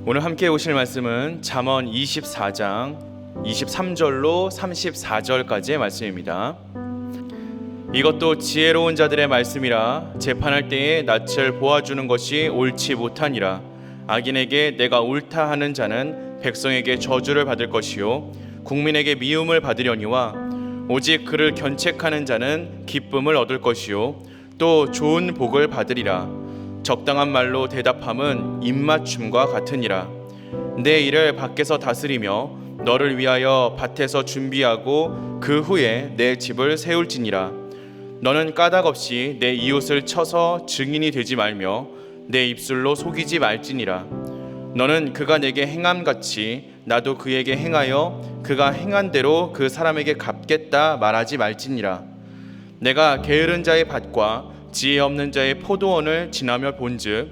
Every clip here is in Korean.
오늘 함께 오실 말씀은 잠언 24장 23절로 34절까지의 말씀입니다. 이것도 지혜로운 자들의 말씀이라 재판할 때에 낯을 보아주는 것이 옳지 못하니라. 악인에게 내가 옳다 하는 자는 백성에게 저주를 받을 것이요 국민에게 미움을 받으려니와 오직 그를 견책하는 자는 기쁨을 얻을 것이요 또 좋은 복을 받으리라. 적당한 말로 대답함은 입맞춤과 같으니라. 내 일을 밖에서 다스리며 너를 위하여 밭에서 준비하고 그 후에 내 집을 세울지니라. 너는 까닭없이 내 이웃을 쳐서 증인이 되지 말며 내 입술로 속이지 말지니라. 너는 그가 내게 행함같이 나도 그에게 행하여 그가 행한 대로 그 사람에게 갚겠다 말하지 말지니라. 내가 게으른 자의 밭과 지혜 없는 자의 포도원을 지나며 본즉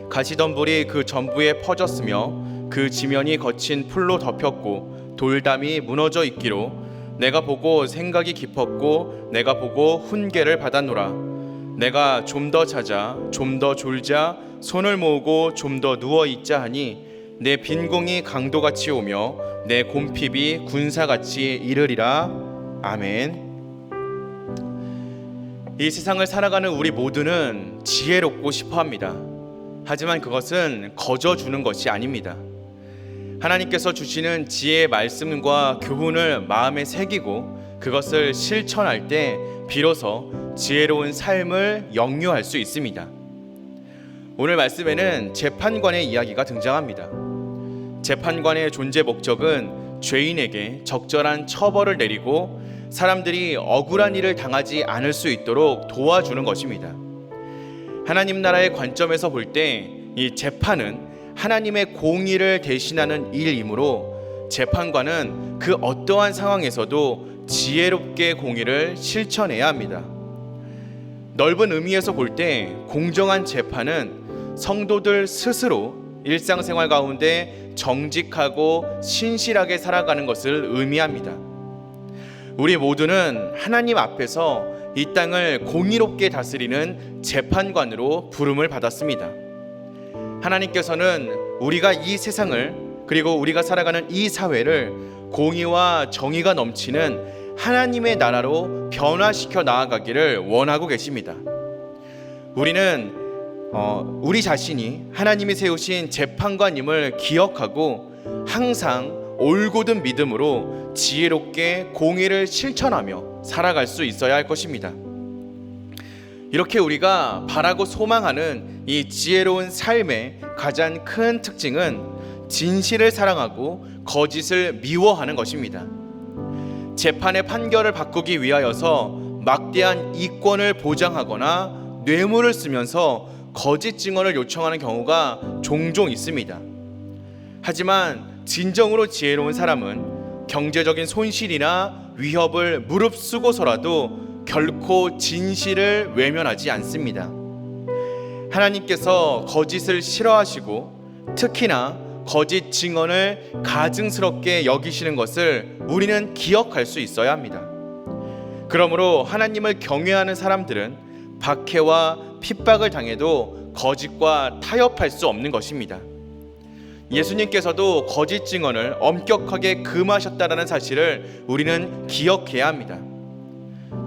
가시덤불이 그 전부에 퍼졌으며 그 지면이 거친 풀로 덮였고 돌담이 무너져 있기로 내가 보고 생각이 깊었고 내가 보고 훈계를 받았노라. 내가 좀 더 자자 좀 더 졸자 손을 모으고 좀 더 누워 있자 하니 내 빈공이 강도같이 오며 내 곰핍이 군사같이 이르리라. 아멘. 이 세상을 살아가는 우리 모두는 지혜롭고 싶어합니다. 하지만 그것은 거저주는 것이 아닙니다. 하나님께서 주시는 지혜의 말씀과 교훈을 마음에 새기고 그것을 실천할 때 비로소 지혜로운 삶을 영유할 수 있습니다. 오늘 말씀에는 재판관의 이야기가 등장합니다. 재판관의 존재 목적은 죄인에게 적절한 처벌을 내리고 사람들이 억울한 일을 당하지 않을 수 있도록 도와주는 것입니다. 하나님 나라의 관점에서 볼 때 이 재판은 하나님의 공의를 대신하는 일이므로 재판관은 그 어떠한 상황에서도 지혜롭게 공의를 실천해야 합니다. 넓은 의미에서 볼 때 공정한 재판은 성도들 스스로 일상생활 가운데 정직하고 신실하게 살아가는 것을 의미합니다. 우리 모두는 하나님 앞에서 이 땅을 공의롭게 다스리는 재판관으로 부름을 받았습니다. 하나님께서는 우리가 이 세상을 그리고 우리가 살아가는 이 사회를 공의와 정의가 넘치는 하나님의 나라로 변화시켜 나아가기를 원하고 계십니다. 우리는 우리 자신이 하나님이 세우신 재판관임을 기억하고 항상 올곧은 믿음으로 지혜롭게 공의를 실천하며 살아갈 수 있어야 할 것입니다. 이렇게 우리가 바라고 소망하는 이 지혜로운 삶의 가장 큰 특징은 진실을 사랑하고 거짓을 미워하는 것입니다. 재판의 판결을 바꾸기 위하여서 막대한 이권을 보장하거나 뇌물을 쓰면서 거짓 증언을 요청하는 경우가 종종 있습니다. 하지만 진정으로 지혜로운 사람은 경제적인 손실이나 위협을 무릅쓰고서라도 결코 진실을 외면하지 않습니다. 하나님께서 거짓을 싫어하시고 특히나 거짓 증언을 가증스럽게 여기시는 것을 우리는 기억할 수 있어야 합니다. 그러므로 하나님을 경외하는 사람들은 박해와 핍박을 당해도 거짓과 타협할 수 없는 것입니다. 예수님께서도 거짓 증언을 엄격하게 금하셨다라는 사실을 우리는 기억해야 합니다.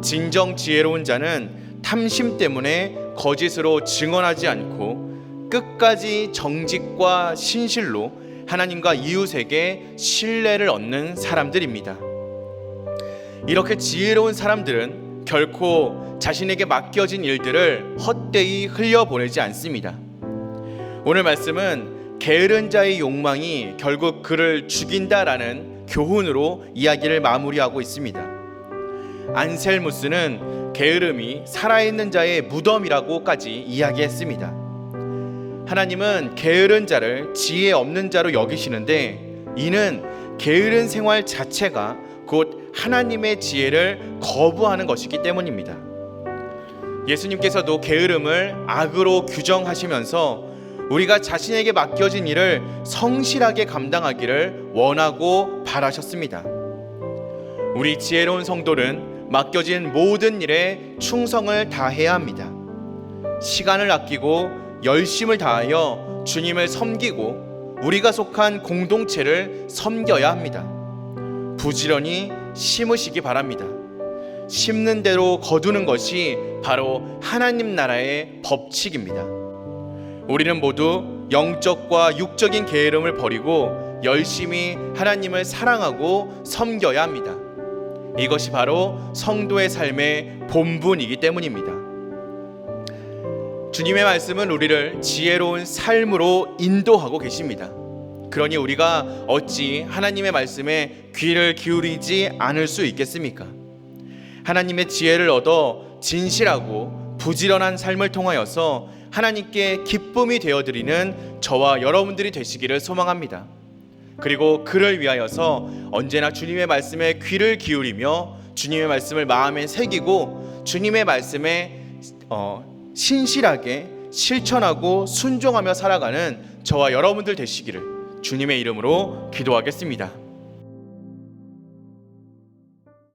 진정 지혜로운 자는 탐심 때문에 거짓으로 증언하지 않고 끝까지 정직과 신실로 하나님과 이웃에게 신뢰를 얻는 사람들입니다. 이렇게 지혜로운 사람들은 결코 자신에게 맡겨진 일들을 헛되이 흘려보내지 않습니다. 오늘 말씀은 게으른 자의 욕망이 결국 그를 죽인다라는 교훈으로 이야기를 마무리하고 있습니다. 안셀무스는 게으름이 살아있는 자의 무덤이라고까지 이야기했습니다. 하나님은 게으른 자를 지혜 없는 자로 여기시는데 이는 게으른 생활 자체가 곧 하나님의 지혜를 거부하는 것이기 때문입니다. 예수님께서도 게으름을 악으로 규정하시면서 우리가 자신에게 맡겨진 일을 성실하게 감당하기를 원하고 바라셨습니다. 우리 지혜로운 성도는 맡겨진 모든 일에 충성을 다해야 합니다. 시간을 아끼고 열심을 다하여 주님을 섬기고 우리가 속한 공동체를 섬겨야 합니다. 부지런히 심으시기 바랍니다. 심는 대로 거두는 것이 바로 하나님 나라의 법칙입니다. 우리는 모두 영적과 육적인 게으름을 버리고 열심히 하나님을 사랑하고 섬겨야 합니다. 이것이 바로 성도의 삶의 본분이기 때문입니다. 주님의 말씀은 우리를 지혜로운 삶으로 인도하고 계십니다. 그러니 우리가 어찌 하나님의 말씀에 귀를 기울이지 않을 수 있겠습니까? 하나님의 지혜를 얻어 진실하고 부지런한 삶을 통하여서 하나님께 기쁨이 되어드리는 저와 여러분들이 되시기를 소망합니다. 그리고 그를 위하여서 언제나 주님의 말씀에 귀를 기울이며 주님의 말씀을 마음에 새기고 주님의 말씀에 신실하게 실천하고 순종하며 살아가는 저와 여러분들 되시기를 주님의 이름으로 기도하겠습니다.